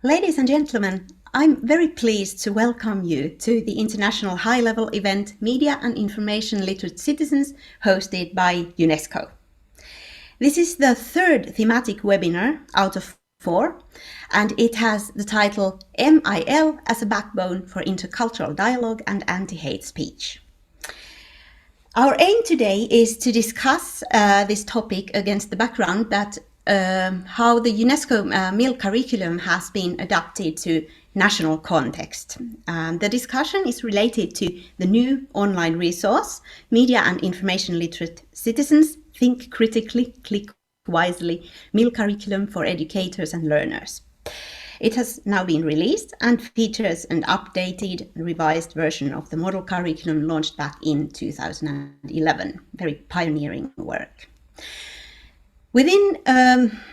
Ladies and gentlemen, I'm very pleased to welcome you to the international high-level event Media and Information Literate Citizens, hosted by UNESCO. This is the third thematic webinar out of 4, and it has the title MIL as a backbone for intercultural dialogue and anti-hate speech. Our aim today is to discuss this topic against the background that how the UNESCO MIL curriculum has been adapted to national context. The discussion is related to the new online resource, Media and Information Literate Citizens, Think Critically, Click Wisely, MIL curriculum for educators and learners. It has now been released and features an updated, revised version of the model curriculum launched back in 2011. Very pioneering work. Within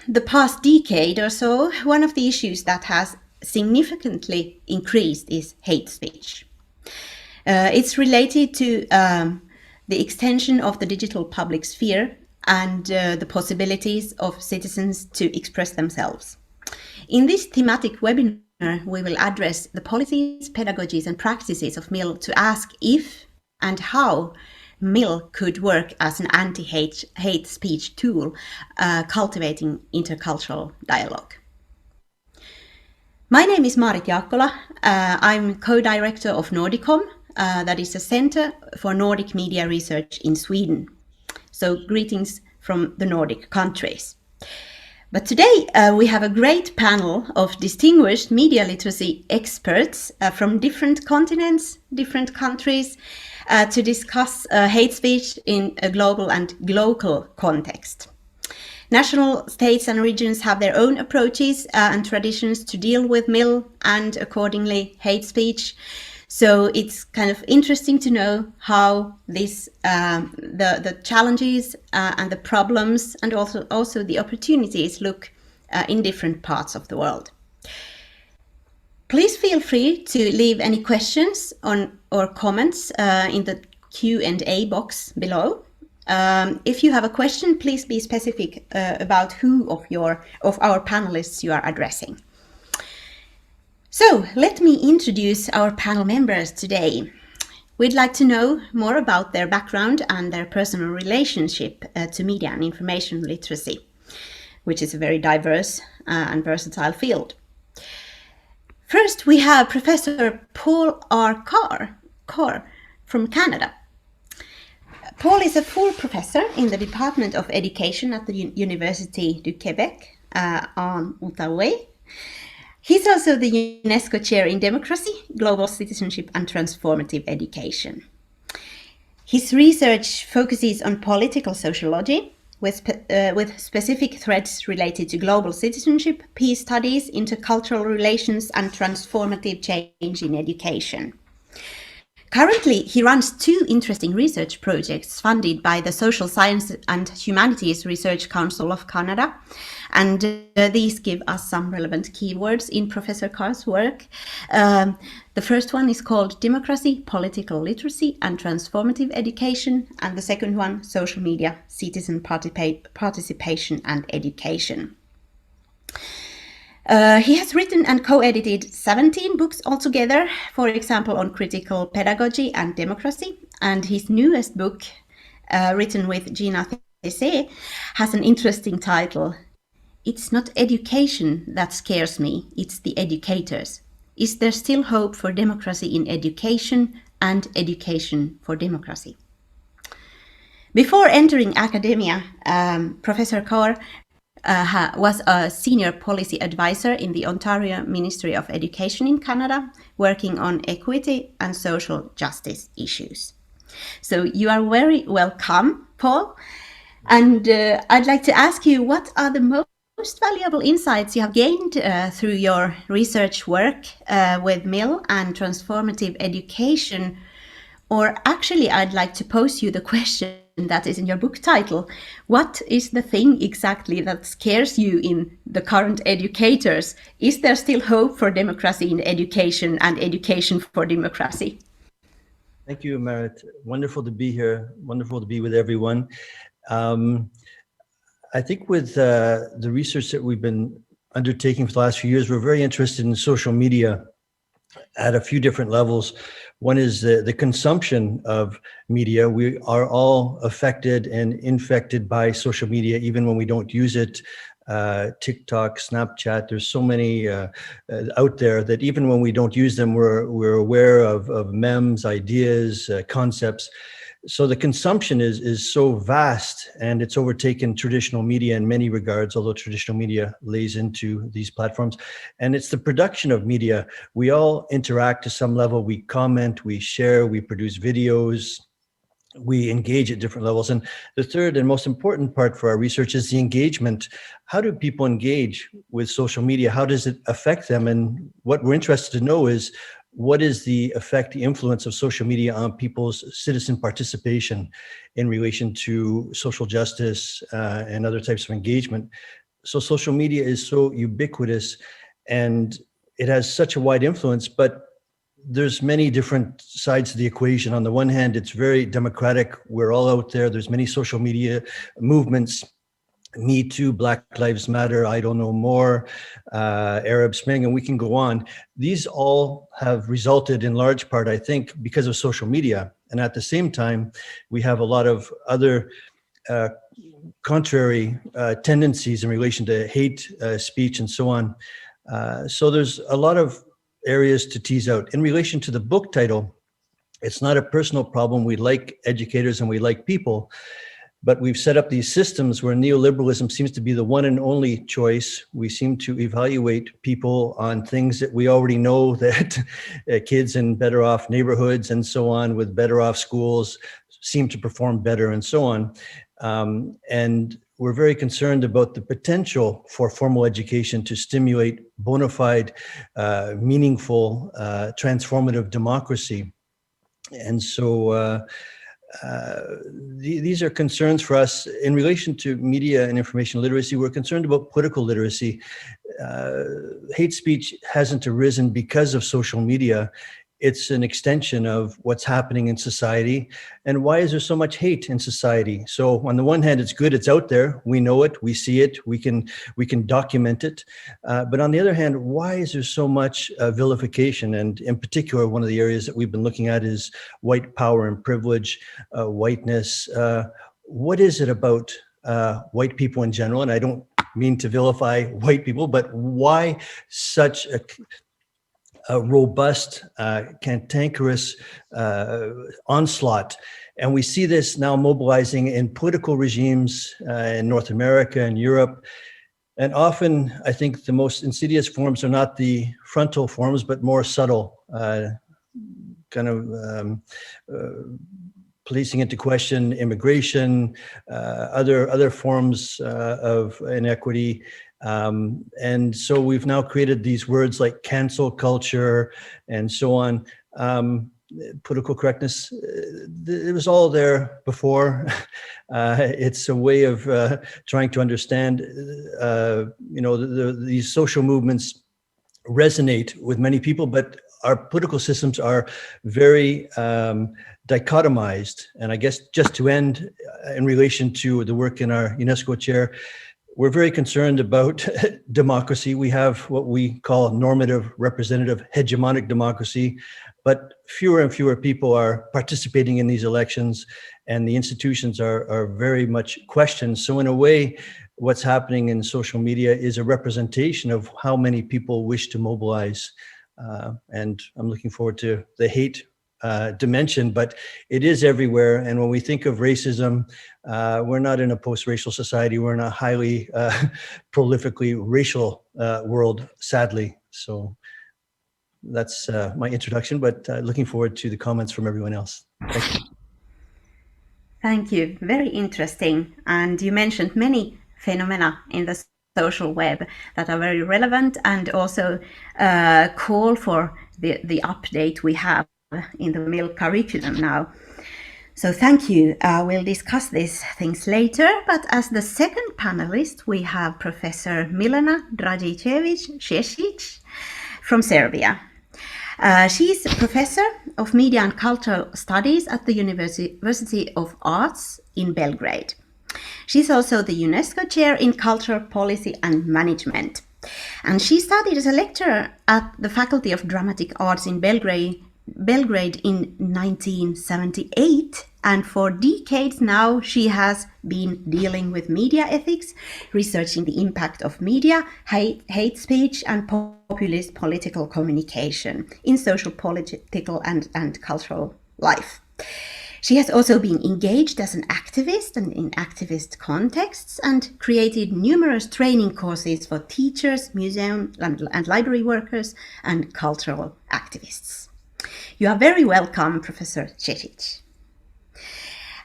the past decade or so, one of the issues that has significantly increased is hate speech. It's related to the extension of the digital public sphere and the possibilities of citizens to express themselves. In this thematic webinar, we will address the policies, pedagogies, and practices of MIL to ask if and how MIL could work as an anti-hate speech tool, cultivating intercultural dialogue. My name is Maarit Jaakkola. I'm co-director of Nordicom, that is a center for Nordic media research in Sweden. So greetings from the Nordic countries. But today we have a great panel of distinguished media literacy experts from different continents, different countries, to discuss hate speech in a global and local context. National states and regions have their own approaches and traditions to deal with MIL and accordingly hate speech. So it's kind of interesting to know how this, the challenges and the problems and also the opportunities look in different parts of the world. Please feel free to leave any questions or comments in the Q&A box below. If you have a question, please be specific about who of our panelists you are addressing. So let me introduce our panel members today. We'd like to know more about their background and their personal relationship to media and information literacy, which is a very diverse and versatile field. First, we have Professor Paul R. Carr from Canada. Paul is a full professor in the Department of Education at the Université du Québec en Outaouais. He's also the UNESCO Chair in Democracy, Global Citizenship and Transformative Education. His research focuses on political sociology with specific threads related to global citizenship, peace studies, intercultural relations, and transformative change in education. Currently, he runs 2 interesting research projects funded by the Social Science and Humanities Research Council of Canada, and these give us some relevant keywords in Professor Carr's work. The first one is called Democracy, Political Literacy and Transformative Education, and the second one, Social Media, Citizen Participation and Education. He has written and co-edited 17 books altogether, for example, on critical pedagogy and democracy. And his newest book, written with Gina Thessé, has an interesting title. It's not education that scares me, it's the educators. Is there still hope for democracy in education and education for democracy? Before entering academia, Professor Carr was a senior policy advisor in the Ontario Ministry of Education in Canada, working on equity and social justice issues. So you are very welcome, Paul. And I'd like to ask you, what are the most valuable insights you have gained through your research work with MIL and transformative education? Or actually, I'd like to pose you the question that is in your book title. What is the thing exactly that scares you in the current educators? Is there still hope for democracy in education and education for democracy? Thank you, Maarit. Wonderful to be here. Wonderful to be with everyone. I think with the research that we've been undertaking for the last few years, we're very interested in social media at a few different levels. One is the consumption of media. We are all affected and infected by social media, even when we don't use it. TikTok, Snapchat, there's so many out there that even when we don't use them, we're aware of memes, ideas, concepts. So the consumption is so vast, and it's overtaken traditional media in many regards, although traditional media lays into these platforms. And it's the production of media. We all interact to some level. We comment, we share, we produce videos, we engage at different levels. And the third and most important part for our research is the engagement. How do people engage with social media? How does it affect them? And what we're interested to know is, what is the effect, the influence of social media on people's citizen participation in relation to social justice and other types of engagement? So social media is so ubiquitous and it has such a wide influence, but there's many different sides to the equation. On the one hand, it's very democratic. We're all out there. There's many social media movements. Me Too, Black Lives Matter, I Don't Know More, Arab Spring, and we can go on. These all have resulted in large part, I think, because of social media. And at the same time, we have a lot of other contrary tendencies in relation to hate speech and so on. So there's a lot of areas to tease out. In relation to the book title, it's not a personal problem. We like educators and we like people, but we've set up these systems where neoliberalism seems to be the one and only choice. We seem to evaluate people on things that we already know, that kids in better off neighborhoods and so on with better off schools seem to perform better and so on. And we're very concerned about the potential for formal education to stimulate bona fide, meaningful, transformative democracy. And so these are concerns for us. In relation to media and information literacy, we're concerned about political literacy. Hate speech hasn't arisen because of social media. It's an extension of what's happening in society. And why is there so much hate in society? So on the one hand, it's good, it's out there, we know it, we see it, we can document it. But on the other hand, why is there so much vilification? And in particular, one of the areas that we've been looking at is white power and privilege, whiteness. What is it about white people in general? And I don't mean to vilify white people, but why such a robust, cantankerous onslaught? And we see this now mobilizing in political regimes in North America and Europe. And often, I think the most insidious forms are not the frontal forms, but more subtle, placing into question immigration, other forms of inequity. And so we've now created these words like cancel culture and so on. Political correctness, it was all there before. It's a way of trying to understand, these social movements resonate with many people, but our political systems are very dichotomized. And I guess just to end in relation to the work in our UNESCO chair, we're very concerned about democracy. We have what we call normative, representative, hegemonic democracy, but fewer and fewer people are participating in these elections, and the institutions are very much questioned. So in a way, what's happening in social media is a representation of how many people wish to mobilize. And I'm looking forward to the hate dimension, but it is everywhere. And when we think of racism, we're not in a post-racial society. We're in a highly prolifically racial world, sadly. So that's my introduction, but looking forward to the comments from everyone else. Thank you. Thank you. Very interesting. And you mentioned many phenomena in the social web that are very relevant and also call for the update we have in the middle curriculum now. So thank you. We'll discuss these things later, but as the second panelist, we have Professor Milena Dragicevic-Šešić from Serbia. She's a professor of media and cultural studies at the University of Arts in Belgrade. She's also the UNESCO chair in cultural policy and management. And she studied as a lecturer at the Faculty of Dramatic Arts in Belgrade in 1978. And for decades now, she has been dealing with media ethics, researching the impact of media, hate speech, and populist political communication in social, political, and cultural life. She has also been engaged as an activist and in activist contexts and created numerous training courses for teachers, museum and library workers, and cultural activists. You are very welcome, Professor Cesic.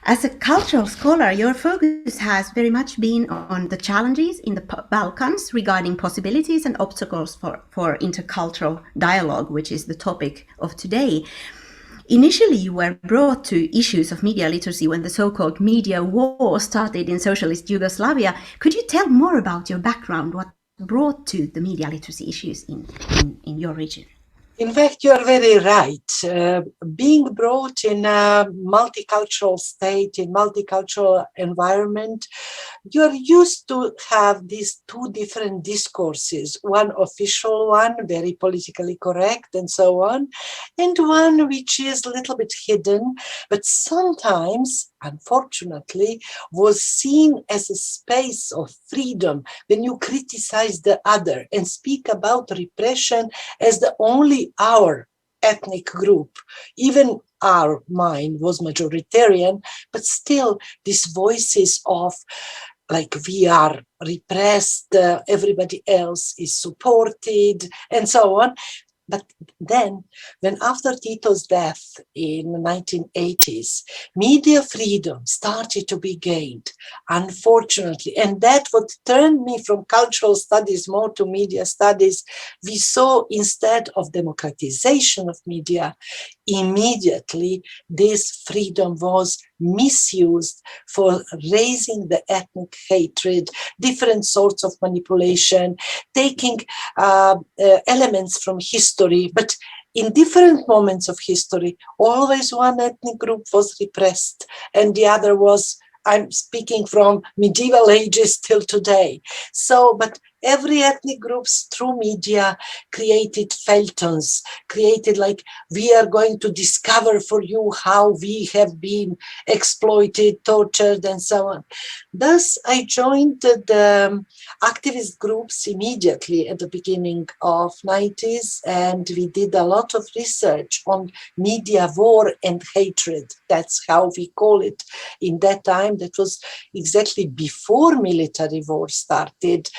As a cultural scholar, your focus has very much been on the challenges in the Balkans regarding possibilities and obstacles for intercultural dialogue, which is the topic of today. Initially, you were brought to issues of media literacy when the so-called media war started in socialist Yugoslavia. Could you tell more about your background, what brought to the media literacy issues in your region? In fact, you are very right. Being brought in a multicultural state, in multicultural environment, you are used to have these two different discourses, one official one, very politically correct and so on, and one which is a little bit hidden, but sometimes, unfortunately, was seen as a space of freedom when you criticize the other and speak about repression as the only our ethnic group. Even our mind was majoritarian, but still these voices of like we are repressed, everybody else is supported, and so on. But then, when after Tito's death in the 1980s, media freedom started to be gained, unfortunately, and that what turned me from cultural studies more to media studies, we saw instead of democratization of media, immediately this freedom was misused for raising the ethnic hatred, different sorts of manipulation, taking elements from history, but in different moments of history, always one ethnic group was repressed and the other was, I'm speaking from medieval ages till today. So, but every ethnic groups through media created feuilletons, created like, we are going to discover for you how we have been exploited, tortured, and so on. Thus, I joined the activist groups immediately at the beginning of 90s, and we did a lot of research on media war and hatred. That's how we call it in that time. That was exactly before military war started.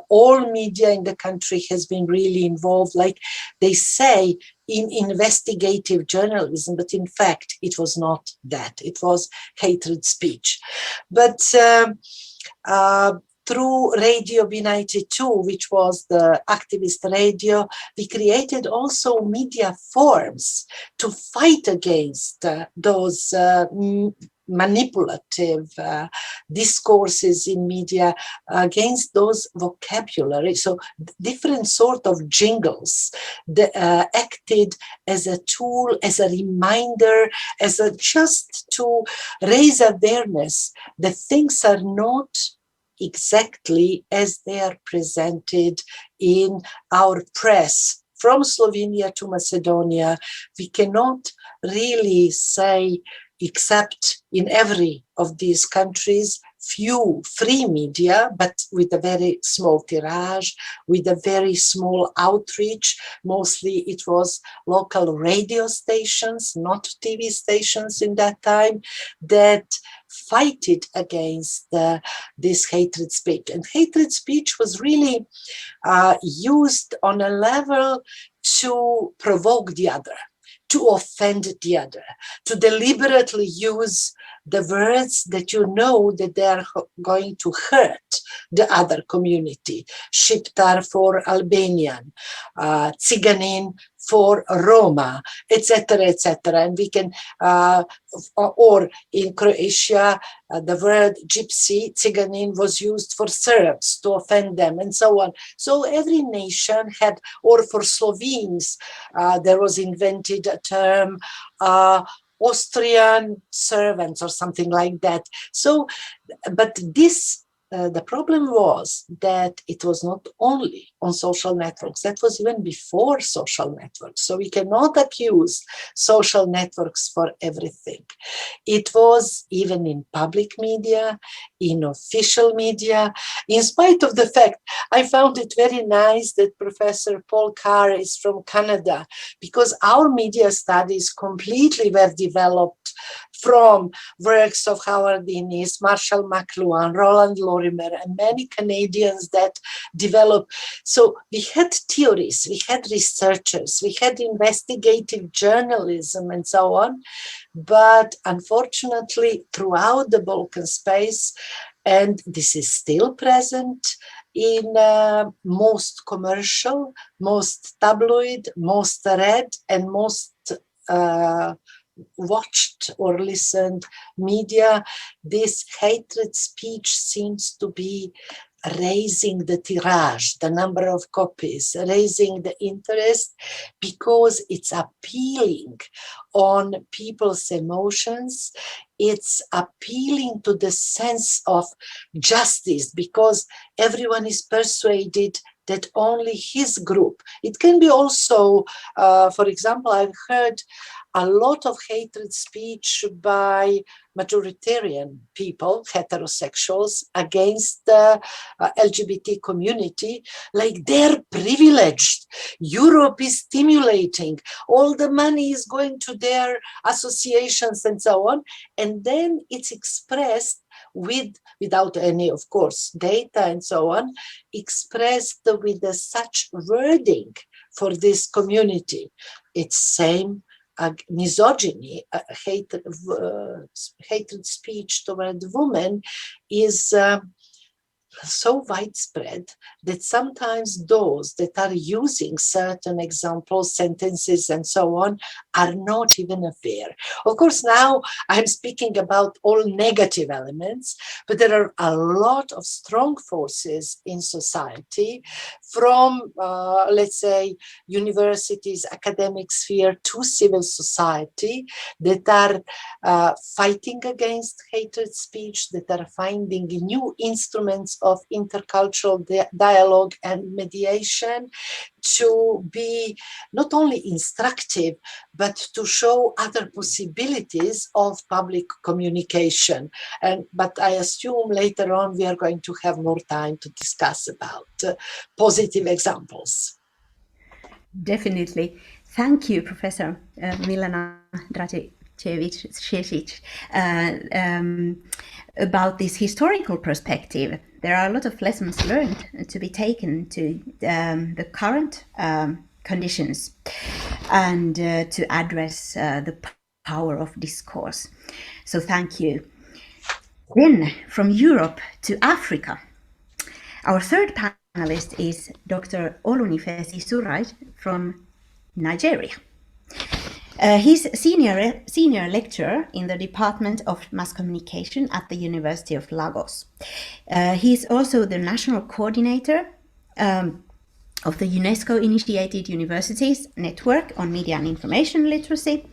All media in the country has been really involved, like they say, in investigative journalism, but in fact, it was not that. It was hatred speech. But through Radio B92, which was the activist radio, we created also media forums to fight against those manipulative discourses in media, against those vocabulary. So different sort of jingles that acted as a tool, as a reminder, as a just to raise awareness that things are not exactly as they are presented in our press. From Slovenia to Macedonia, we cannot really say, except in every of these countries, few free media, but with a very small tirage, with a very small outreach. Mostly it was local radio stations, not TV stations in that time, that fighted against this hatred speech. And hatred speech was really used on a level to provoke the other, to offend the other, to deliberately use the words that you know that they are going to hurt the other community. Shqiptar for Albanian, Tsiganin for Roma, etc., etc. And we can, or in Croatia, the word gypsy, Tsiganin, was used for Serbs to offend them, and so on. So every nation had, or for Slovenes, there was invented a term, Austrian servants or something like that. So, but this the problem was that it was not only on social networks, that was even before social networks. So we cannot accuse social networks for everything. It was even in public media, in official media, in spite of the fact, I found it very nice that Professor Paul Carr is from Canada, because our media studies completely were developed from works of Howard Innis, Marshall McLuhan, Roland Lorimer, and many Canadians that developed. So we had theories, we had researchers, we had investigative journalism and so on. But unfortunately, throughout the Balkan space, and this is still present in most commercial, most tabloid, most read, and most watched or listened media, this hatred speech seems to be raising the tirage, the number of copies, raising the interest, because it's appealing on people's emotions. It's appealing to the sense of justice, because everyone is persuaded that only his group. It can be also, for example, I've heard a lot of hatred speech by majoritarian people, heterosexuals, against the LGBT community, like they're privileged. Europe is stimulating, all the money is going to their associations and so on. And then it's expressed without any, of course, data and so on, expressed with such wording for this community. It's same misogyny, hatred speech toward women is so widespread that sometimes those that are using certain examples, sentences, and so on are not even aware. Of course, now I'm speaking about all negative elements, but there are a lot of strong forces in society, from, let's say, universities, academic sphere to civil society, that are fighting against hatred speech, that are finding new instruments of intercultural dialogue and mediation to be not only instructive, but to show other possibilities of public communication. But I assume later on we are going to have more time to discuss about positive examples. Definitely. Thank you, Professor Milena Dragicevic, about this historical perspective. There are a lot of lessons learned to be taken to the current conditions and to address the power of discourse. So thank you. Then from Europe to Africa. Our third panelist is Dr. Olunifesi Suraj from Nigeria. He's senior lecturer in the Department of Mass Communication at the University of Lagos. He's also the national coordinator of the UNESCO-initiated Universities Network on Media and Information Literacy,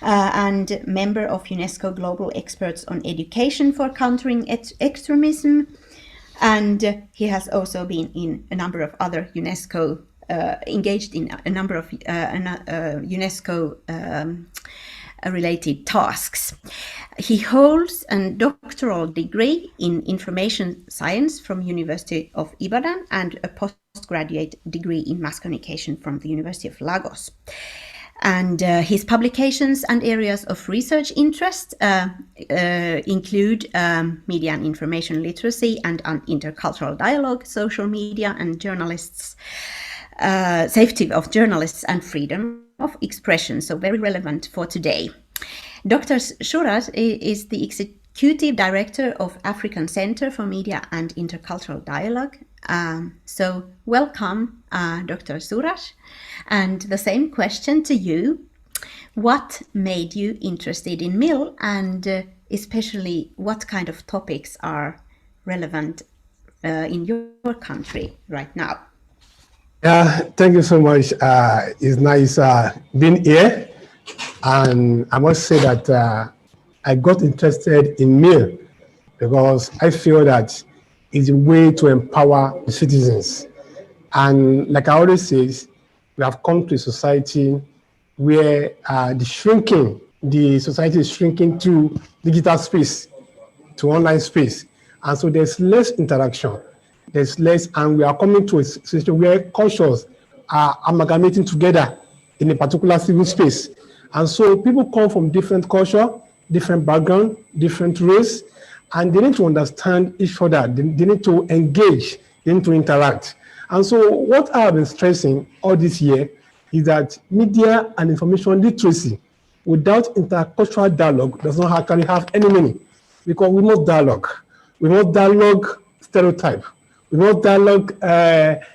and member of UNESCO Global Experts on Education for Countering Extremism. And he has also been in a number of other UNESCO, engaged in a number of UNESCO related tasks. He holds a doctoral degree in information science from University of Ibadan and a postgraduate degree in mass communication from the University of Lagos. And his publications and areas of research interest include media and information literacy and intercultural dialogue, social media and journalists, safety of journalists and freedom of expression, so very relevant for today. Dr. Suraj is the Executive Director of African Center for Media and Intercultural Dialogue. So welcome, Dr. Suraj. And the same question to you. What made you interested in MIL, and especially what kind of topics are relevant in your country right now? Thank you so much. It's nice being here. And I must say that I got interested in MIL because I feel that is a way to empower the citizens. And like I always say, we have come to a society where the society is shrinking to digital space, to online space. And so there's less interaction, there's less, and we are coming to a situation where cultures are amalgamating together in a particular civil space. And so people come from different culture, different background, different race, and they need to understand each other. They need to engage, they need to interact. And so what I have been stressing all this year is that media and information literacy without intercultural dialogue does not actually have any meaning, because we must dialogue. We must dialogue stereotype. We must dialogue,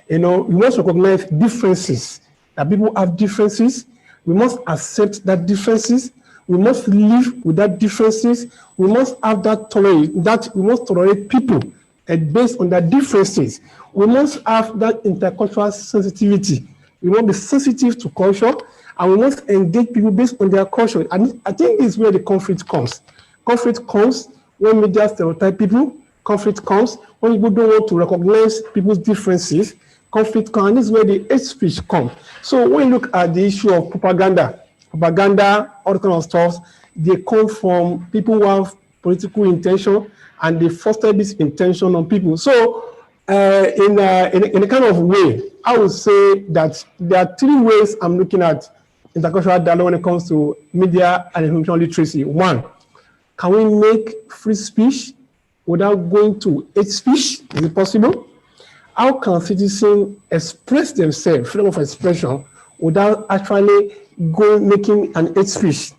we must recognize differences, that people have differences. We must accept that differences. We must live with that differences. We must have that we must tolerate people based on their differences. We must have that intercultural sensitivity. We must be sensitive to culture, and we must engage people based on their culture. And I think this is where the conflict comes. Conflict comes when media stereotype people. Conflict comes when people don't want to recognize people's differences. Conflict comes, and this is where the hate speech comes. So when you look at the issue of propaganda, all the kind of stuff, they come from people who have political intention, and they foster this intention on people. So in a kind of way, I would say that there are three ways I'm looking at intercultural dialogue when it comes to media and information literacy. One, can we make free speech without going to hate speech? Is it possible? How can citizens express themselves, freedom of expression, without actually making an hate speech?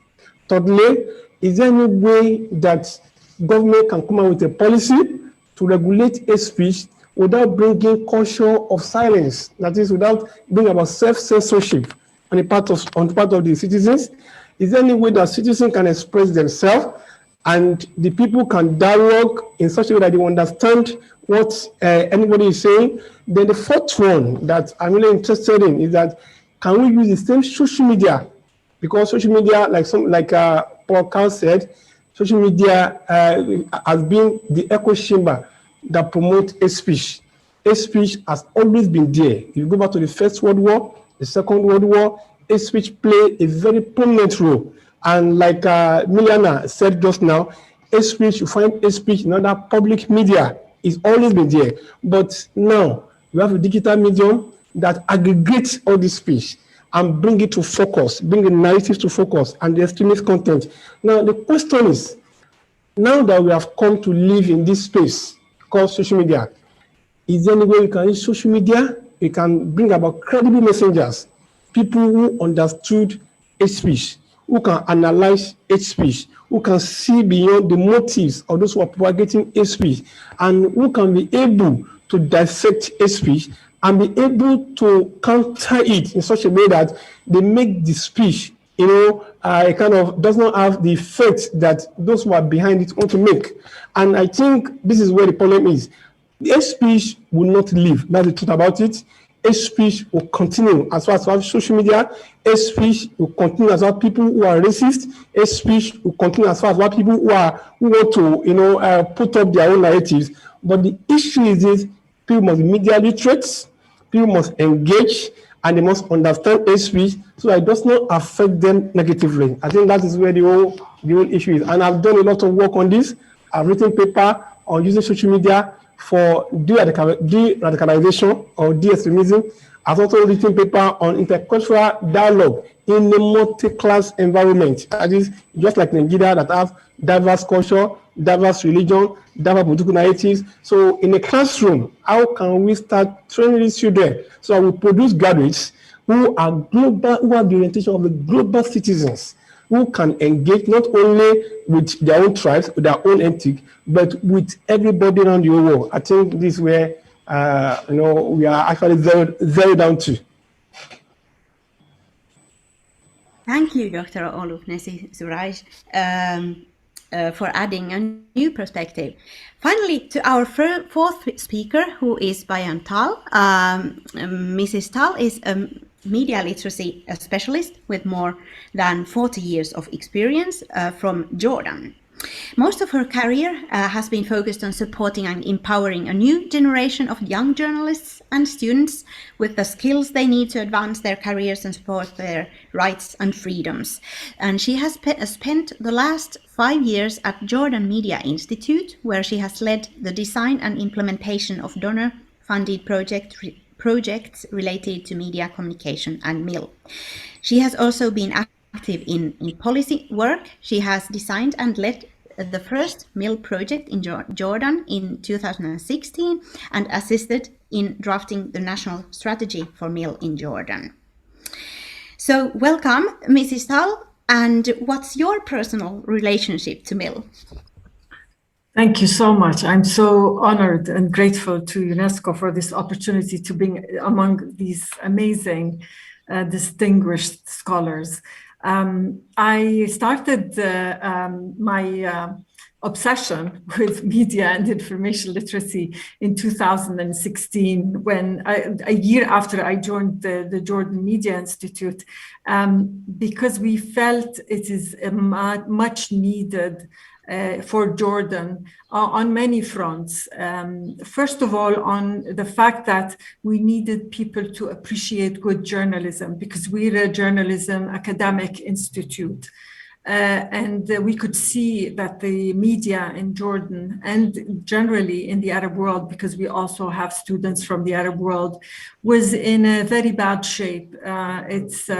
Thirdly, is there any way that government can come out with a policy to regulate hate speech without bringing culture of silence? That is, without bringing about self-censorship on the part of the citizens? Is there any way that citizens can express themselves and the people can dialogue in such a way that they understand what anybody is saying? Then the fourth one that I'm really interested in is that, can we use the same social media? Because social media, like Paul Carl said, social media has been the echo chamber that promotes hate speech. Hate speech has always been there. If you go back to the First World War, the Second World War, hate speech played a very prominent role. And like Miliana said just now, hate speech, you find hate speech in other public media. It's always been there. But now we have a digital medium that aggregates all this speech and bring it to focus, bring the narrative to focus and the extremist content. Now the question is, now that we have come to live in this space called social media, is there any way we can use social media? We can bring about credible messengers, people who understood hate speech, who can analyze hate speech, who can see beyond the motives of those who are propagating hate speech, and who can be able to dissect hate speech and be able to counter it in such a way that they make the speech, kind of does not have the effect that those who are behind it want to make. And I think this is where the problem is. The hate speech will not leave. That's the truth about it. Hate speech will continue as far as we have social media. Hate speech will continue as far as people who are racist. Hate speech will continue as far as people who want to put up their own narratives. But the issue is this: people must be media literate, people must engage, and they must understand hate speech so that it does not affect them negatively. I think that is where the whole issue is. And I've done a lot of work on this. I've written paper on using social media for de-radicalization or de-extremism. I've also written paper on intercultural dialogue in a multi-class environment. That is just like Nigeria, that have diverse culture, diverse religion, diverse political narratives. So in a classroom, how can we start training these children so that we produce graduates who are global, who have the orientation of the global citizens, who can engage not only with their own tribes, with their own ethic, but with everybody around the world. I think this is where we are actually very down to. Thank you, Dr. Olugnesi Suraj, for adding a new perspective. Finally, to our fourth speaker, who is Bayan Tal. Mrs. Tal is a media literacy specialist with more than 40 years of experience from Jordan. Most of her career has been focused on supporting and empowering a new generation of young journalists and students with the skills they need to advance their careers and support their rights and freedoms. And she has spent the last 5 years at Jordan Media Institute, where she has led the design and implementation of donor-funded projects related to media communication and MIL. She has also been active in policy work. She has designed and led the first MIL project in Jordan in 2016 and assisted in drafting the national strategy for MIL in Jordan. So welcome, Mrs. Tal, and what's your personal relationship to MIL? Thank you so much. I'm so honored and grateful to UNESCO for this opportunity to be among these amazing, distinguished scholars. I started my obsession with media and information literacy in 2016, when a year after I joined the Jordan Media Institute, because we felt it is much needed for Jordan on many fronts. First of all, on the fact that we needed people to appreciate good journalism, because we're a journalism academic institute. And we could see that the media in Jordan and generally in the Arab world, because we also have students from the Arab world, was in a very bad shape. There's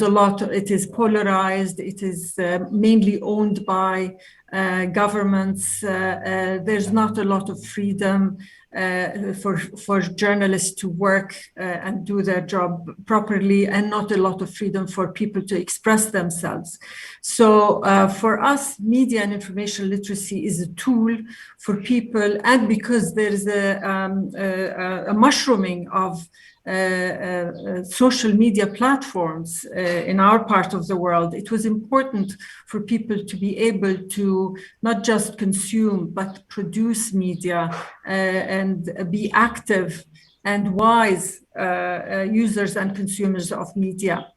a lot, it is polarized, it is mainly owned by governments. There's not a lot of freedom for journalists to work and do their job properly, and not a lot of freedom for people to express themselves. So for us, media and information literacy is a tool for people, and because there is a mushrooming of social media platforms in our part of the world, it was important for people to be able to not just consume, but produce media and be active and wise users and consumers of media.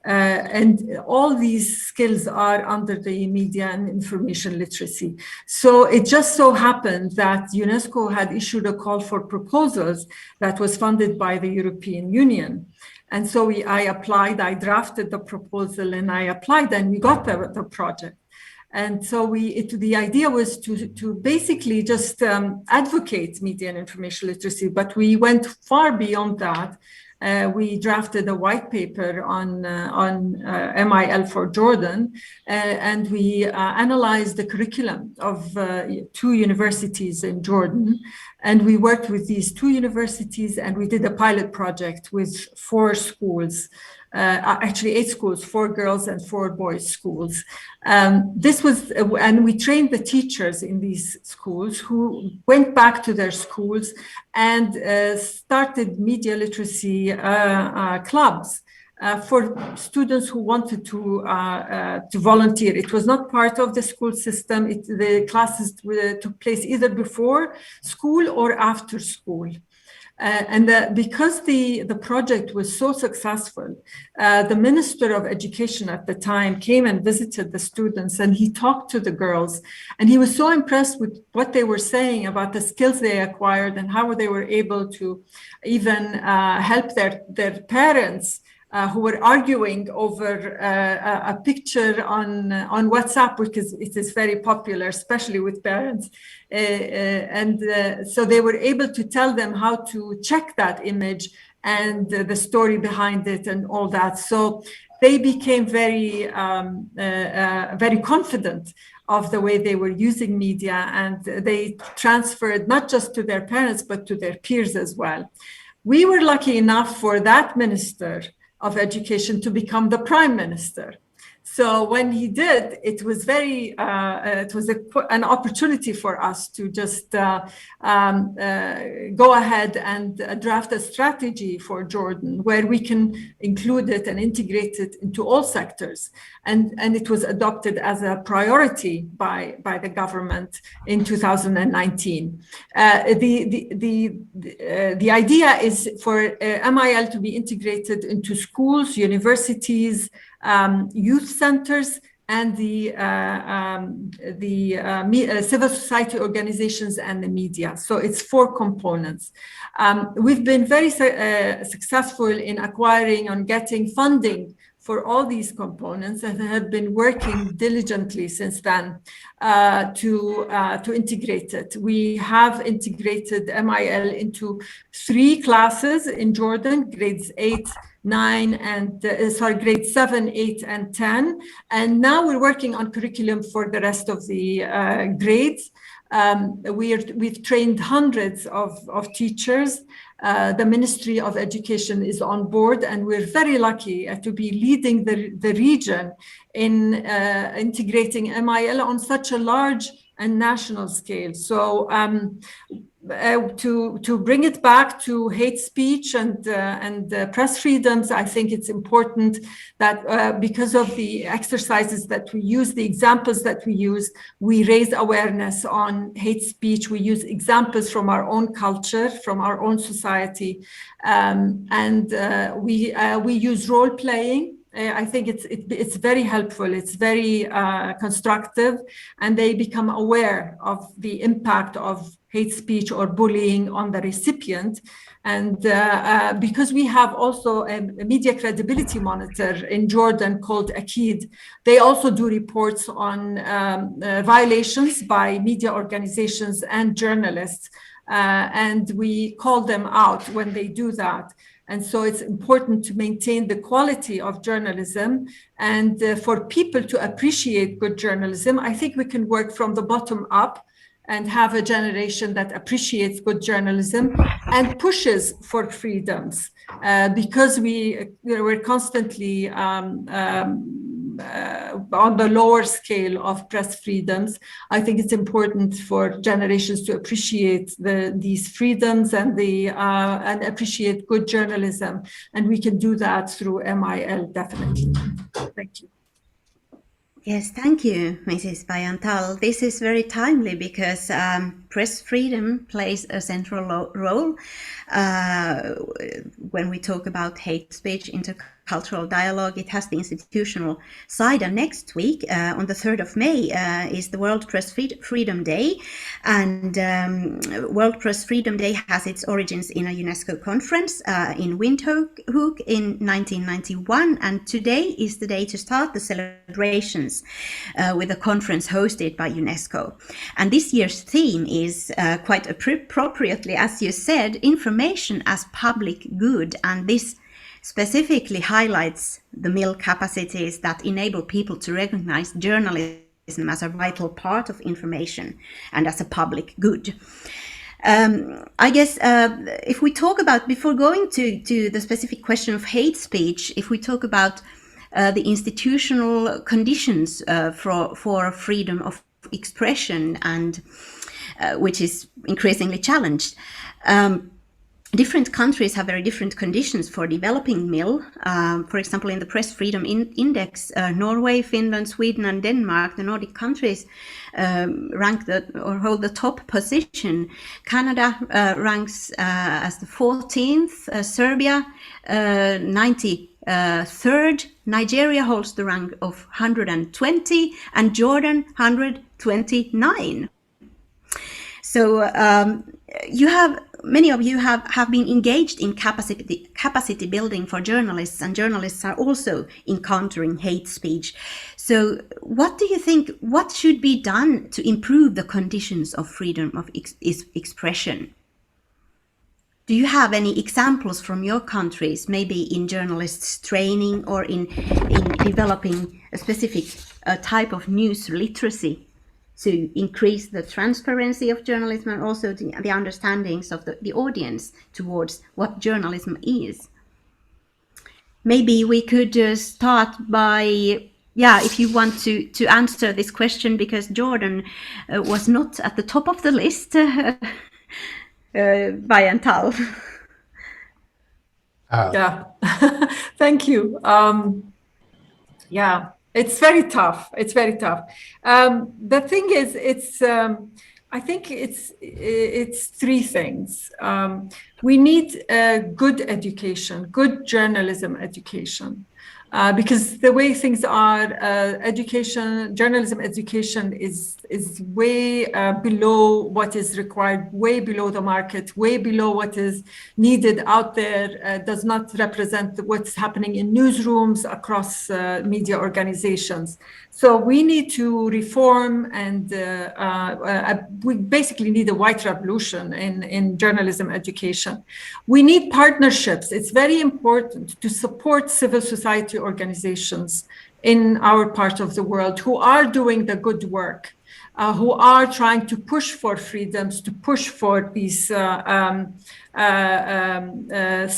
And all these skills are under the media and information literacy. So it just so happened that UNESCO had issued a call for proposals that was funded by the European Union. And so I applied, I drafted the proposal and I applied, and we got the project. And so the idea was to basically just advocate media and information literacy, but we went far beyond that. We drafted a white paper on MIL for Jordan, and we analyzed the curriculum of 2 universities in Jordan. And we worked with these 2 universities, and we did a pilot project with 4 schools. Actually 8 schools, 4 girls and 4 boys schools. And we trained the teachers in these schools, who went back to their schools and started media literacy clubs for students who wanted to volunteer. It was not part of the school system. The classes took place either before school or after school. Because the project was so successful, the Minister of Education at the time came and visited the students, and he talked to the girls, and he was so impressed with what they were saying about the skills they acquired and how they were able to even help their parents who were arguing over a picture on WhatsApp, because it is very popular, especially with parents. So they were able to tell them how to check that image and the story behind it and all that. So they became very confident of the way they were using media, and they transferred not just to their parents, but to their peers as well. We were lucky enough for that Minister of Education to become the Prime Minister. So when he did, it was an opportunity for us to just go ahead and draft a strategy for Jordan, where we can include it and integrate it into all sectors. And it was adopted as a priority by the government in 2019. The idea is for MIL to be integrated into schools, universities, youth centers, and the civil society organizations and the media. So it's 4 components. We've been very successful in acquiring and getting funding for all these components, and have been working diligently since then to integrate it. We have integrated MIL into 3 classes in Jordan, grades 8, 9, and grades 7, 8, and 10. And now we're working on curriculum for the rest of the grades. We've trained hundreds of teachers. The Ministry of Education is on board, and we're very lucky to be leading the region in integrating MIL on such a large and national scale. So to bring it back to hate speech and press freedoms, I think it's important that because of the exercises that we use, the examples that we use, we raise awareness on hate speech. We use examples from our own culture, from our own society, and we use role playing. I think it's very helpful. It's very constructive, and they become aware of the impact of hate speech or bullying on the recipient. And because we have also a media credibility monitor in Jordan called Akid, they also do reports on violations by media organizations and journalists, and we call them out when they do that. And so it's important to maintain the quality of journalism, and for people to appreciate good journalism. I think we can work from the bottom up and have a generation that appreciates good journalism and pushes for freedoms, because we're constantly on the lower scale of press freedoms. I think it's important for generations to appreciate these freedoms and appreciate good journalism, and we can do that through MIL, definitely. Thank you. Yes, thank you, Mrs. Bayantal. This is very timely because press freedom plays a central role when we talk about hate speech, intercultural dialogue. It has the institutional side. And next week, on the 3rd of May, is the World Press Freedom Day. And World Press Freedom Day has its origins in a UNESCO conference in Windhoek in 1991. And today is the day to start the celebrations with a conference hosted by UNESCO. And this year's theme is quite appropriately, as you said, information as public good. And this specifically highlights the MIL capacities that enable people to recognize journalism as a vital part of information and as a public good. I guess if we talk about, before going to the specific question of hate speech, if we talk about the institutional conditions for freedom of expression, and which is increasingly challenged. Different countries have very different conditions for developing MIL. For example, in the Press Freedom Index, Norway, Finland, Sweden, and Denmark, the Nordic countries, rank hold the top position. Canada ranks as the 14th, Serbia 93rd, Nigeria holds the rank of 120, and Jordan 129. So many of you have been engaged in capacity building for journalists, and journalists are also encountering hate speech. So what do you think, what should be done to improve the conditions of freedom of expression? Do you have any examples from your countries, maybe in journalists training or in developing a specific type of news literacy to increase the transparency of journalism and also the understandings of the audience towards what journalism is? Maybe we could start by, if you want to answer this question, because Jordan was not at the top of the list. Bayantal. Yeah, thank you. It's very tough. It's very tough. The thing is, I think it's 3 things. We need good education, good journalism education. Because the way things are, journalism education is way below what is required, way below the market, way below what is needed out there, does not represent what's happening in newsrooms across media organizations. So we need to reform, and we basically need a white revolution in journalism education. We need partnerships. It's very important to support civil society organizations in our part of the world who are doing the good work, who are trying to push for freedoms, to push for these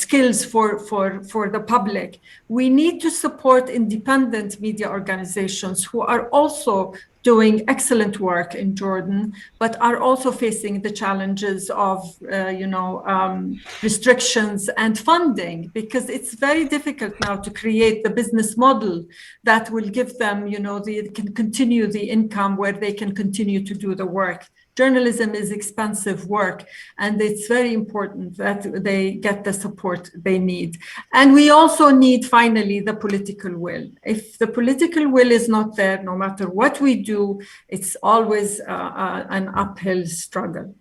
skills for the public. We need to support independent media organizations who are also doing excellent work in Jordan, but are also facing the challenges of, restrictions and funding, because it's very difficult now to create the business model that will give them, they can continue the income where they can continue to do the work. Journalism is expensive work, and it's very important that they get the support they need. And we also need, finally, the political will. If the political will is not there, no matter what we do, it's always an uphill struggle.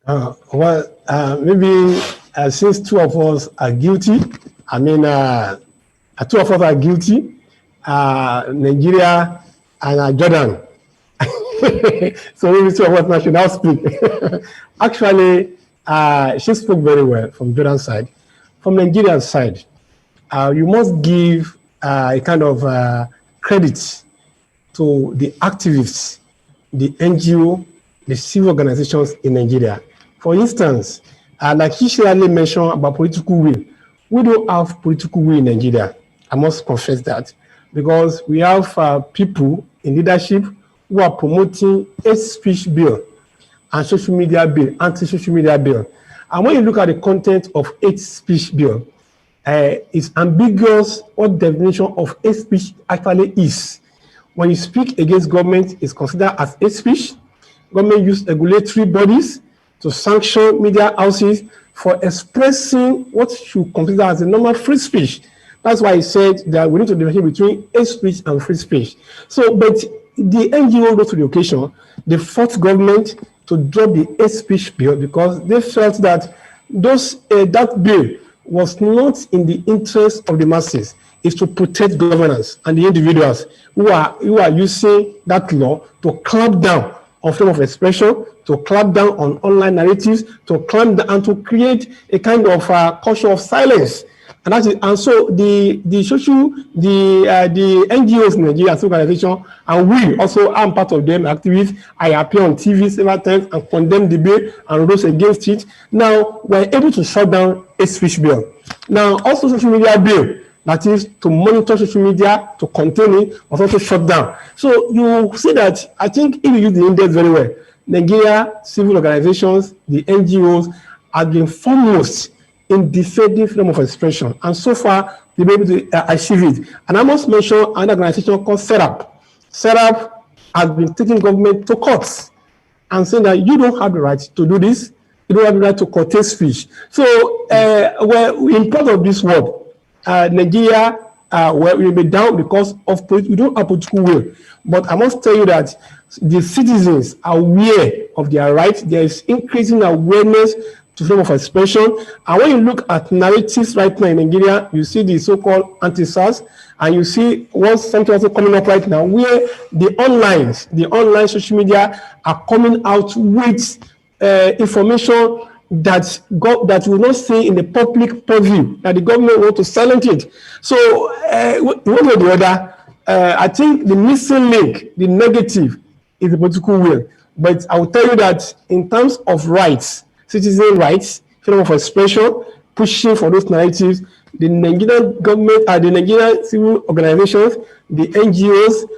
Maybe since two of us are guilty, two of us are guilty, Nigeria and Jordan. So maybe two of us now should now speak. Actually, she spoke very well from Jordan's side. From Nigeria's side, you must give a kind of credit to the activists, the NGO, the civil organizations in Nigeria. For instance, like he surely mentioned about political will, we don't have political will in Nigeria. I must confess that, because we have people in leadership who are promoting hate speech bill and social media bill, anti-social media bill. And when you look at the content of hate speech bill, it's ambiguous what definition of hate speech actually is. When you speak against government, it's considered as hate speech. Government use regulatory bodies to sanction media houses for expressing what you consider as a normal free speech. That's why I said that we need to differentiate between hate speech and free speech. So, but the NGO rose to the occasion. They fought government to drop the hate speech bill because they felt that that bill was not in the interest of the masses. It's to protect governance and the individuals who are using that law to clamp down on freedom of expression, to clamp down on online narratives, to clamp down and to create a kind of culture of silence. And so the NGOs in Nigeria as organization, and we also are part of them, activists. I appear on TV several times and condemn the bill and rose against it. Now we're able to shut down a speech bill. Now also social media bill, that is to monitor social media, to contain it, was also shut down. So you see that, I think if you use the index very well, Nigeria civil organizations, the NGOs, have been foremost in defending freedom of expression, and so far they've been able to achieve it. And I must mention an organization called SERAP. SERAP has been taking government to courts and saying that you don't have the right to do this, you don't have the right to curtail speech. So we're in part of this world. Nigeria, where we may be down because of we don't have political will. But I must tell you that the citizens are aware of their rights. There is increasing awareness to freedom of expression. And when you look at narratives right now in Nigeria, you see the so-called anti-SARS, and you see something also coming up right now where the online social media are coming out with information that will not stay in the public purview, that the government want to silence it. So one way or the other, I think the missing link, the negative, is the political will. But I will tell you that in terms of rights, citizen rights, freedom of expression, pushing for those narratives, the Nigerian government, the Nigerian civil organizations, the NGOs,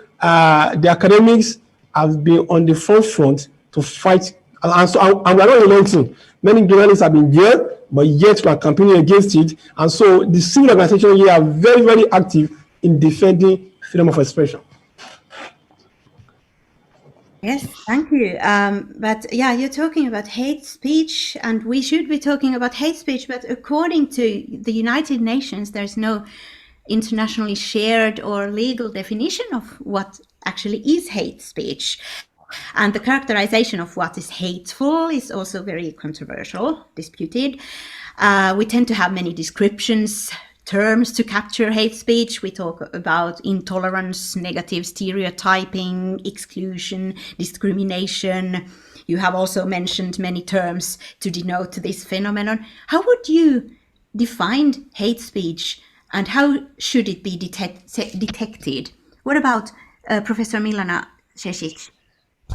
the academics have been on the front to fight. And we're not alone too. Many journalists have been jailed, but yet we are campaigning against it. And so the civil organizations here are very, very active in defending freedom of expression. Yes, thank you. But yeah, you're talking about hate speech, and we should be talking about hate speech. But according to the United Nations, there's no internationally shared or legal definition of what actually is hate speech. And the characterization of what is hateful is also very controversial, disputed. We tend to have many descriptions, terms to capture hate speech. We talk about intolerance, negative stereotyping, exclusion, discrimination. You have also mentioned many terms to denote this phenomenon. How would you define hate speech, and how should it be detected? What about Professor Milana Cesic?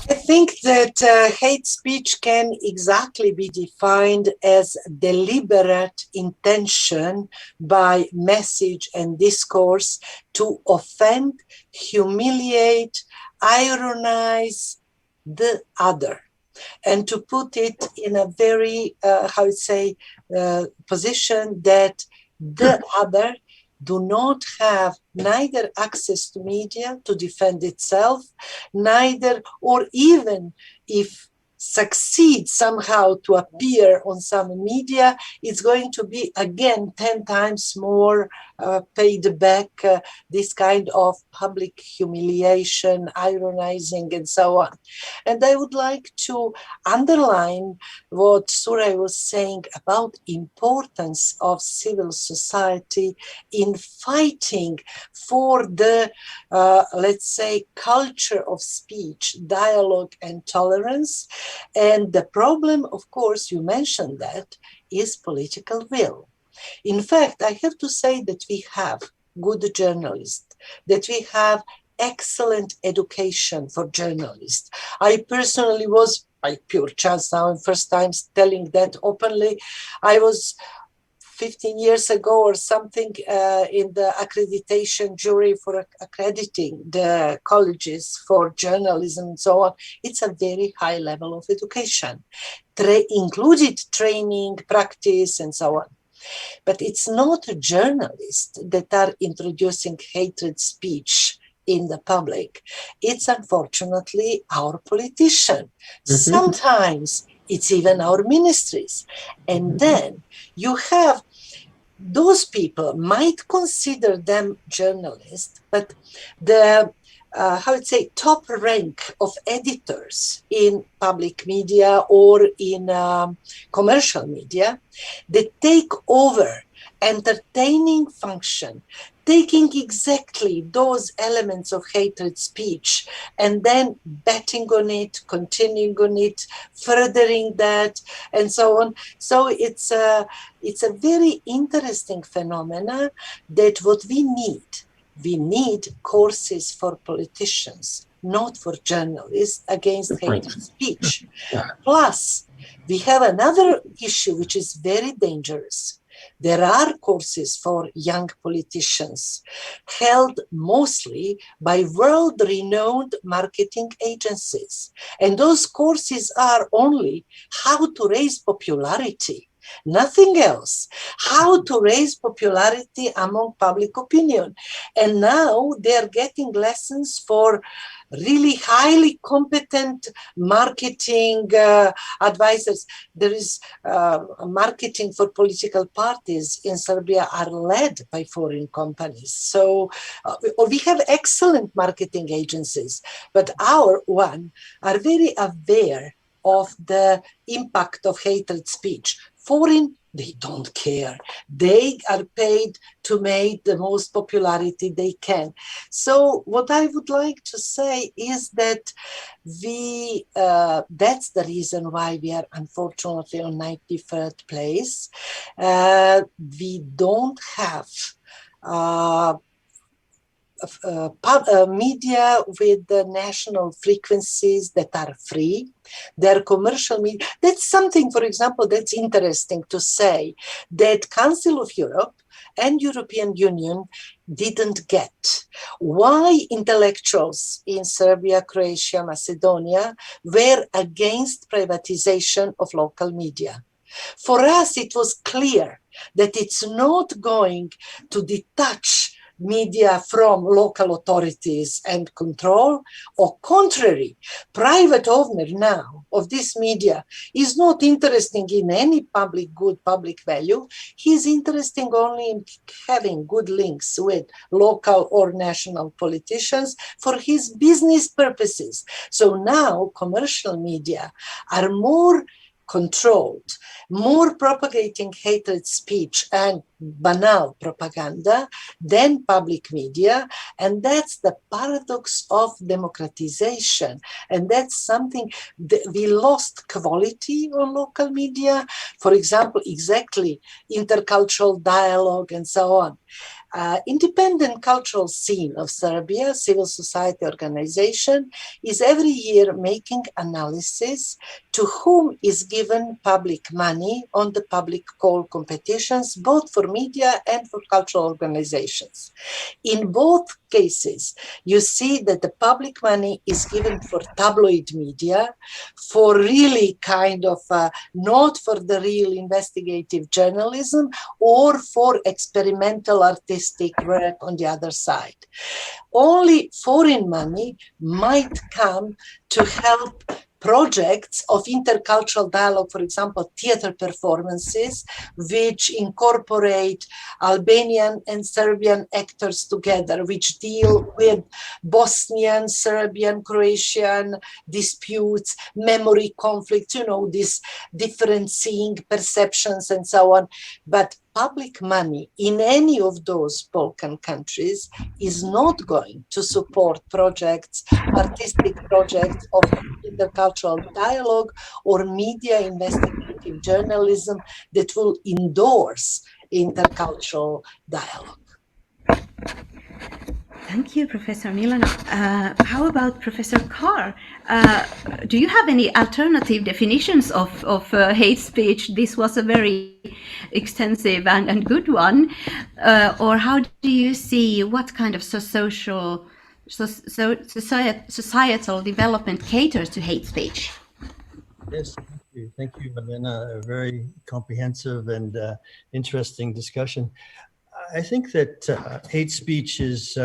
I think that hate speech can exactly be defined as deliberate intention by message and discourse to offend, humiliate, ironize the other, and to put it in a very, position that the other do not have neither access to media to defend itself, neither, or even if succeed somehow to appear on some media, it's going to be again 10 times more paid back, this kind of public humiliation, ironizing, and so on. And I would like to underline what Suraj was saying about importance of civil society in fighting for the, let's say, culture of speech, dialogue, and tolerance. And the problem, of course, you mentioned that, is political will. In fact, I have to say that we have good journalists, that we have excellent education for journalists. I personally was, by pure chance now, and first time telling that openly, I was 15 years ago or something in the accreditation jury for accrediting the colleges for journalism and so on. It's a very high level of education, included training, practice, and so on. But it's not journalists that are introducing hatred speech in the public. It's unfortunately our politicians. Sometimes it's even our ministries. And then you have those people might consider them journalists, but the top rank of editors in public media or in commercial media, they take over entertaining function, taking exactly those elements of hatred speech and then betting on it, continuing on it, furthering that, and so on. So it's a very interesting phenomena that what we need courses for politicians, not for journalists, against hatred speech. Plus, we have another issue which is very dangerous. There are courses for young politicians held mostly by world-renowned marketing agencies. And those courses are only how to raise popularity, nothing else. How to raise popularity among public opinion. And now they're getting lessons for really highly competent marketing advisors. There is marketing for political parties in Serbia are led by foreign companies. So we have excellent marketing agencies, but our one are very aware of the impact of hatred speech. Foreign, they don't care. They are paid to make the most popularity they can. So what I would like to say is that that's the reason why we are unfortunately on 93rd place. We don't have media with the national frequencies that are free. They're commercial media. That's something, for example, that's interesting to say that Council of Europe and European Union didn't get. Why intellectuals in Serbia, Croatia, Macedonia were against privatization of local media? For us, it was clear that it's not going to detach media from local authorities and control, or contrary, private owner now of this media is not interested in any public good, public value. He's interested only in having good links with local or national politicians for his business purposes. So now commercial media are more controlled, more propagating hatred speech and banal propaganda than public media. And that's the paradox of democratization. And that's something that we lost quality on local media. For example, exactly intercultural dialogue and so on. Independent cultural scene of Serbia, civil society organization, is every year making analysis to whom is given public money on the public call competitions, both for media and for cultural organizations. In both cases, you see that the public money is given for tabloid media, for really kind of not for the real investigative journalism, or for experimental artistic work on the other side. Only foreign money might come to help projects of intercultural dialogue, for example, theater performances, which incorporate Albanian and Serbian actors together, which deal with Bosnian, Serbian, Croatian disputes, memory conflicts, these different seeing perceptions and so on. But public money in any of those Balkan countries is not going to support projects, artistic projects of intercultural dialogue or media investigative journalism that will endorse intercultural dialogue. Thank you, Professor Milano. How about Professor Carr? Do you have any alternative definitions of hate speech? This was a very extensive and good one. Or how do you see what kind of societal development caters to hate speech? Yes, thank you, Elena. A very comprehensive and interesting discussion. I think that hate speech is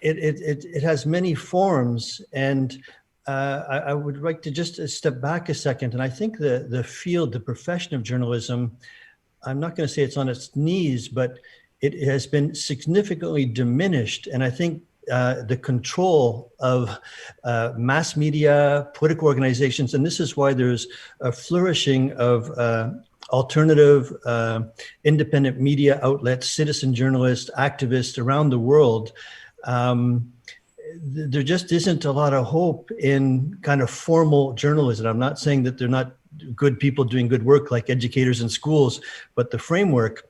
it has many forms, and I would like to just step back a second. And I think the field, the profession of journalism, I'm not going to say it's on its knees, but it has been significantly diminished. And I think the control of mass media, political organizations, and this is why there's a flourishing of alternative, independent media outlets, citizen journalists, activists around the world. There just isn't a lot of hope in kind of formal journalism. I'm not saying that they're not good people doing good work like educators in schools, but the framework.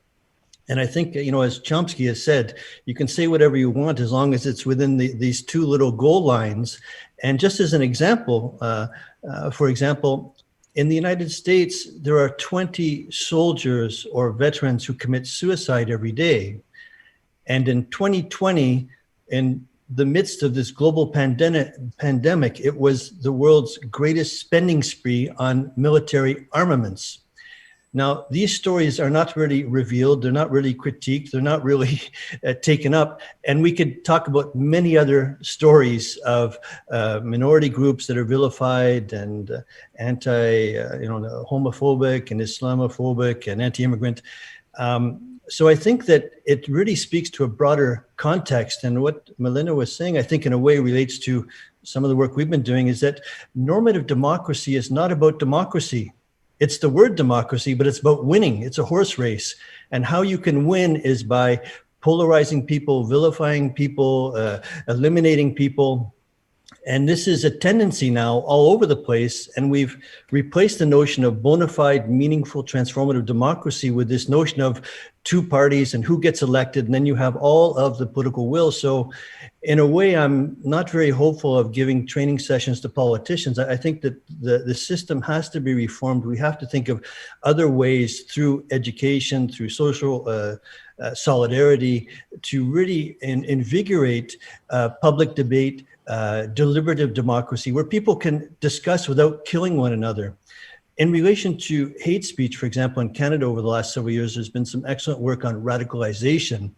And I think, as Chomsky has said, you can say whatever you want as long as it's within these two little goal lines. And just as an example, for example, in the United States, there are 20 soldiers or veterans who commit suicide every day. And in 2020, in the midst of this global pandemic, it was the world's greatest spending spree on military armaments. Now, these stories are not really revealed. They're not really critiqued. They're not really taken up. And we could talk about many other stories of minority groups that are vilified and homophobic and Islamophobic and anti-immigrant. So I think that it really speaks to a broader context. And what Melinda was saying, I think in a way relates to some of the work we've been doing, is that normative democracy is not about democracy. It's the word democracy, but it's about winning. It's a horse race. And how you can win is by polarizing people, vilifying people, eliminating people. And this is a tendency now all over the place. And we've replaced the notion of bona fide, meaningful, transformative democracy with this notion of two parties and who gets elected. And then you have all of the political will. So in a way, I'm not very hopeful of giving training sessions to politicians. I think that the system has to be reformed. We have to think of other ways through education, through social solidarity, to really invigorate public debate, deliberative democracy, where people can discuss without killing one another. In relation to hate speech, for example, in Canada over the last several years, there's been some excellent work on radicalization.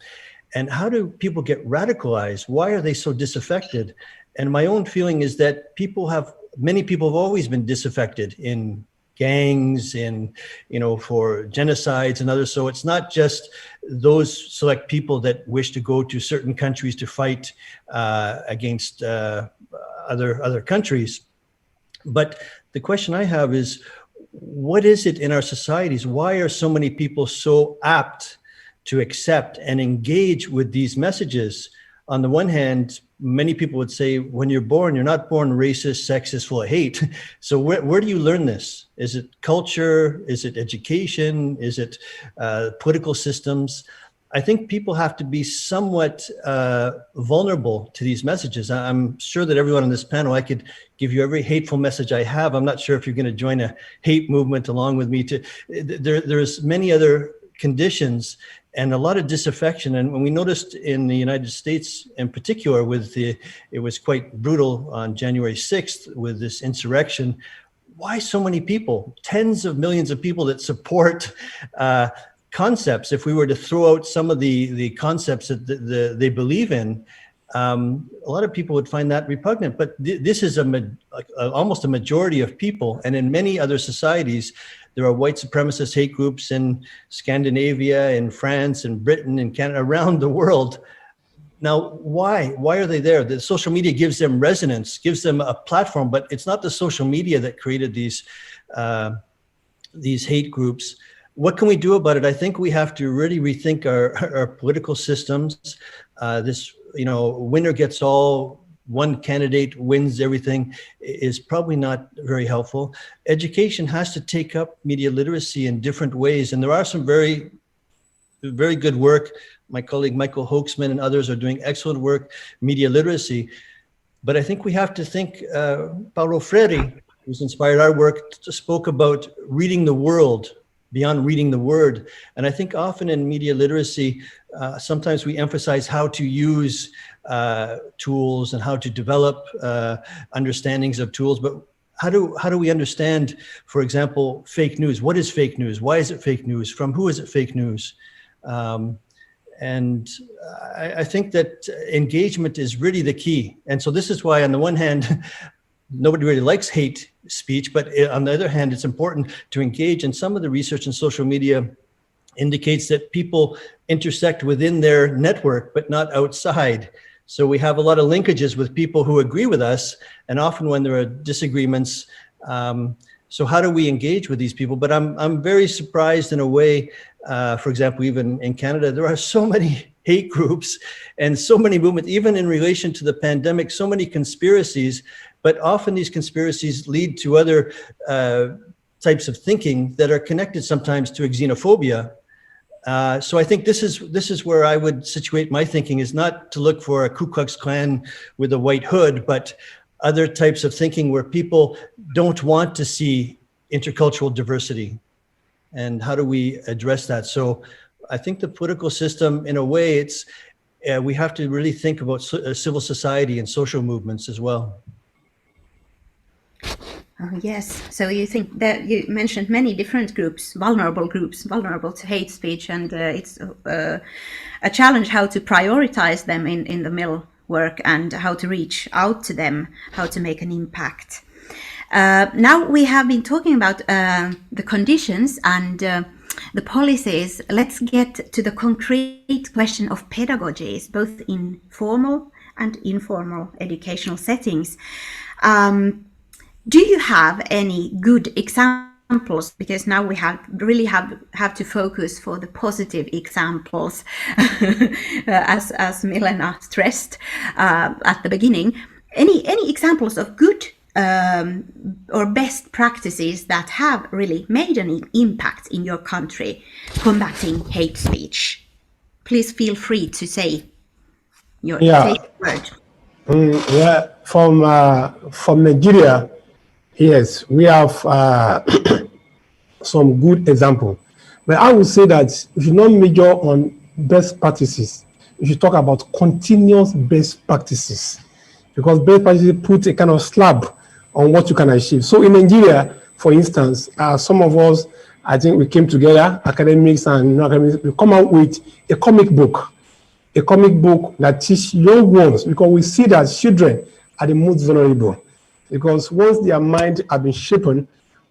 And how do people get radicalized? Why are they so disaffected? And my own feeling is that many people have always been disaffected in gangs, in, for genocides and others. So it's not just those select people that wish to go to certain countries to fight against other countries. But the question I have is, what is it in our societies? Why are so many people so apt to accept and engage with these messages? On the one hand, many people would say, when you're born, you're not born racist, sexist, full of hate. So where do you learn this? Is it culture? Is it education? Is it political systems? I think people have to be somewhat vulnerable to these messages. I'm sure that everyone on this panel, I could give you every hateful message I have. I'm not sure if you're going to join a hate movement along with me. There's many other conditions and a lot of disaffection. And when we noticed in the United States in particular, it was quite brutal on January 6th with this insurrection. Why so many people, tens of millions of people that support concepts? If we were to throw out some of the concepts that they believe in, a lot of people would find that repugnant. But this is almost a majority of people. And in many other societies, there are white supremacist hate groups in Scandinavia, in France, in Britain, in Canada, around the world. Now, why are they there? The social media gives them resonance, gives them a platform, but it's not the social media that created these hate groups. What can we do about it? I think we have to really rethink our political systems. This, winner gets all, one candidate wins everything is probably not very helpful. Education has to take up media literacy in different ways. And there are some very, very good work. My colleague Michael Hoaxman and others are doing excellent work, media literacy. But I think we have to think, Paulo Freire, who's inspired our work, spoke about reading the world beyond reading the word. And I think often in media literacy, sometimes we emphasize how to use tools and how to develop understandings of tools. But how do we understand, for example, fake news? What is fake news? Why is it fake news? From who is it fake news? And I think that engagement is really the key. And so this is why, on the one hand, nobody really likes hate speech, but on the other hand, it's important to engage. And some of the research in social media indicates that people intersect within their network, but not outside. So we have a lot of linkages with people who agree with us, and often when there are disagreements. So how do we engage with these people? But I'm very surprised in a way. For example, even in Canada, there are so many hate groups and so many movements, even in relation to the pandemic, so many conspiracies. But often these conspiracies lead to other types of thinking that are connected sometimes to xenophobia. So I think this is where I would situate my thinking, is not to look for a Ku Klux Klan with a white hood, but other types of thinking where people don't want to see intercultural diversity. And how do we address that? So I think the political system, in a way, we have to really think about civil society and social movements as well. Oh, yes. So you think that you mentioned many different groups, vulnerable to hate speech, and it's a challenge how to prioritize them in the mill work and how to reach out to them, how to make an impact. Now we have been talking about the conditions and the policies. Let's get to the concrete question of pedagogies, both in formal and informal educational settings. Do you have any good examples? Because now we have to focus for the positive examples, as Milena stressed at the beginning. Any examples of good or best practices that have really made an impact in your country combating hate speech? Please feel free to say your word. From Nigeria. Yes, we have some good example. But I would say that if you not major on best practices, you should talk about continuous best practices, because best practices put a kind of slab on what you can achieve. So in Nigeria, for instance, some of us, I think we came together, academics and non-academics, we come out with a comic book a comic book that teach young ones, because we see that children are the most vulnerable, because once their mind have been shapen,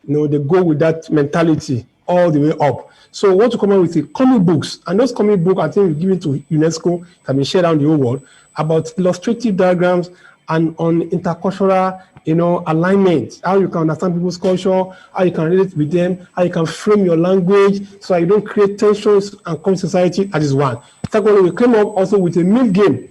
they go with that mentality all the way up. So we want to come up with comic books, and those comic books I think we give it to UNESCO, can be shared around the whole world, about illustrative diagrams and on intercultural, alignment, how you can understand people's culture, how you can relate with them, how you can frame your language so you don't create tensions and come society. That is one. Secondly, we came up also with a mini game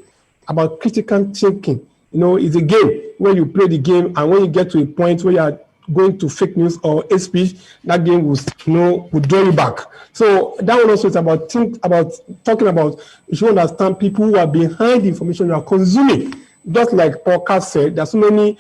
about critical thinking. It's a game where you play the game, and when you get to a point where you are going to fake news or hate speech, that game will draw you back. So that one also is about talking about, you should understand people who are behind the information you are consuming. Just like podcast said, there's so many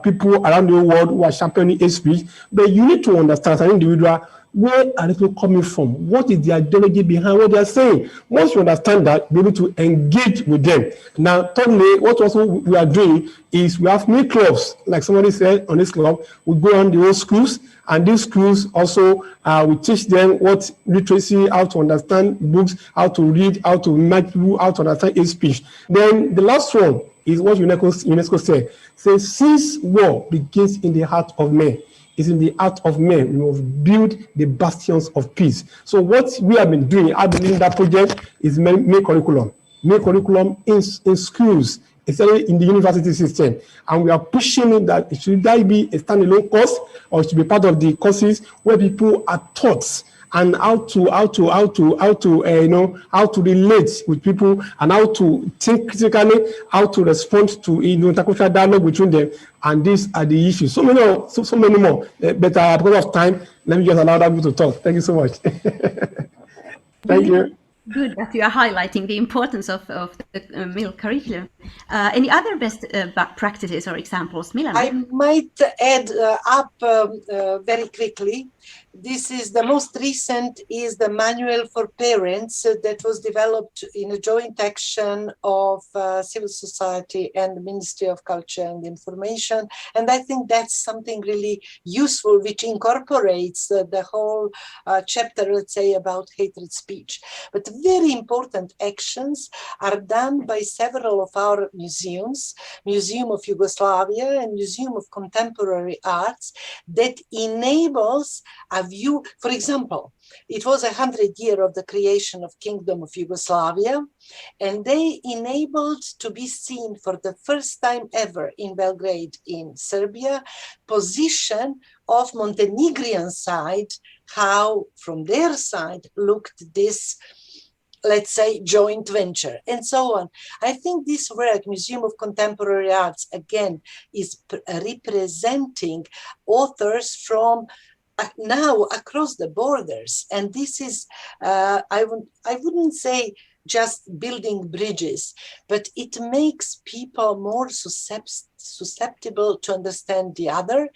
people around the world who are championing hate speech, but you need to understand as an individual, where are people coming from? What is the ideology behind what they are saying? Once you understand that, be able to engage with them. Now, thirdly, what also we are doing is we have many clubs, like somebody said on this club, we go on the old schools, and these schools also, we teach them what literacy, how to understand books, how to read, how to match, how to understand hate speech. Then the last one is what UNESCO said. Says, since war begins in the heart of men, is in the heart of men, we must build the bastions of peace. So what we have been doing, I believe in that project, is make curriculum. Make curriculum in schools, especially in the university system. And we are pushing it that it should either be a standalone course, or it should be part of the courses where people are taught and how to relate with people, and how to think critically, how to respond to intercultural dialogue between them. And these are the issues. So many more. But because of time, let me just allow that people to talk. Thank you so much. Thank you. Good that you are highlighting the importance of the middle curriculum. Any other best practices or examples, Milan? I might add up very quickly. This is the most recent, is the manual for parents that was developed in a joint action of civil society and the Ministry of Culture and Information. And I think that's something really useful, which incorporates the whole chapter, let's say, about hatred speech. But very important actions are done by several of our museums, Museum of Yugoslavia and Museum of Contemporary Arts, that enables a view. For example, it was 100 years of the creation of Kingdom of Yugoslavia, and they enabled to be seen for the first time ever in Belgrade, in Serbia, position of Montenegrin side, how from their side looked this, let's say, joint venture, and so on. I think this work, Museum of Contemporary Arts, again, is representing authors from now across the borders. And this is, I wouldn't say just building bridges, but it makes people more susceptible to understand the other,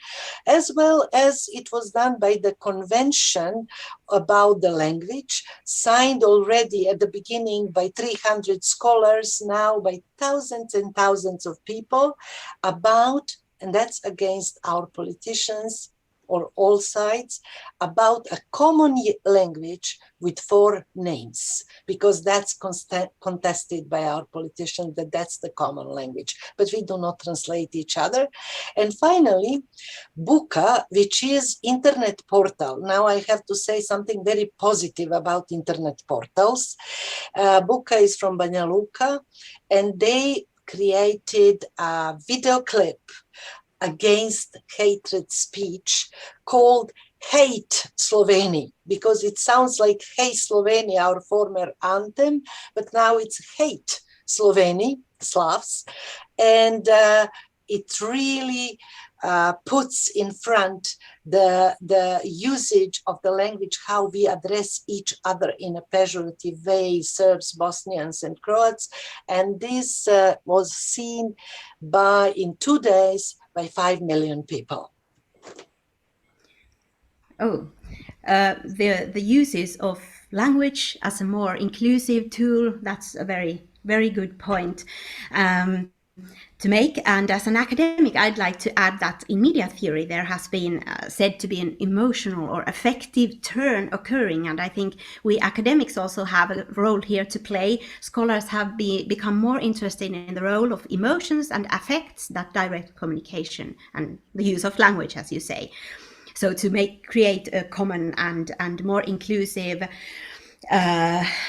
as well as it was done by the convention about the language, signed already at the beginning by 300 scholars, now by thousands and thousands of people, about, and that's against our politicians or all sides, about a common language with 4 names, because that's contested by our politicians, that's the common language, but we do not translate each other. And finally, Buka, which is internet portal. Now I have to say something very positive about internet portals. Buka is from Banja Luka, and they created a video clip against hatred speech called Hate Slovenia, because it sounds like Hey Slovenia, our former anthem, but now it's Hate Slovenia, Slavs. And it really puts in front the usage of the language, how we address each other in a pejorative way, Serbs, Bosnians, and Croats. And this was seen in 2 days by 5 million people. The uses of language as a more inclusive tool, that's a very, very good point. make. And as an academic, I'd like to add that in media theory, there has been said to be an emotional or affective turn occurring. And I think we academics also have a role here to play. Scholars have become more interested in the role of emotions and affects that direct communication and the use of language, as you say. So to create a common and more inclusive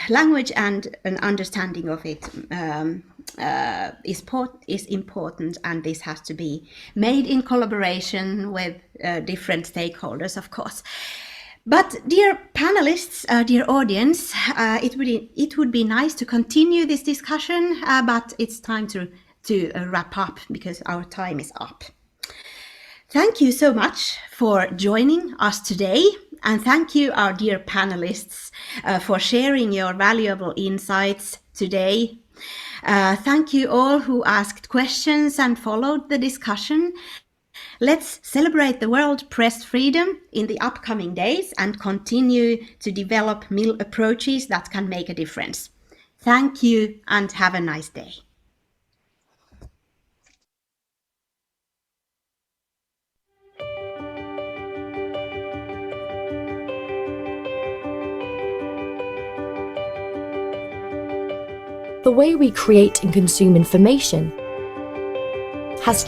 language and an understanding of it is important, and this has to be made in collaboration with different stakeholders, of course. But dear panelists, dear audience, it would be nice to continue this discussion, but it's time to wrap up because our time is up. Thank you so much for joining us today, and thank you, our dear panelists, for sharing your valuable insights today. Thank you all who asked questions and followed the discussion. Let's celebrate the World Press Freedom in the upcoming days and continue to develop approaches that can make a difference. Thank you and have a nice day. The way we create and consume information has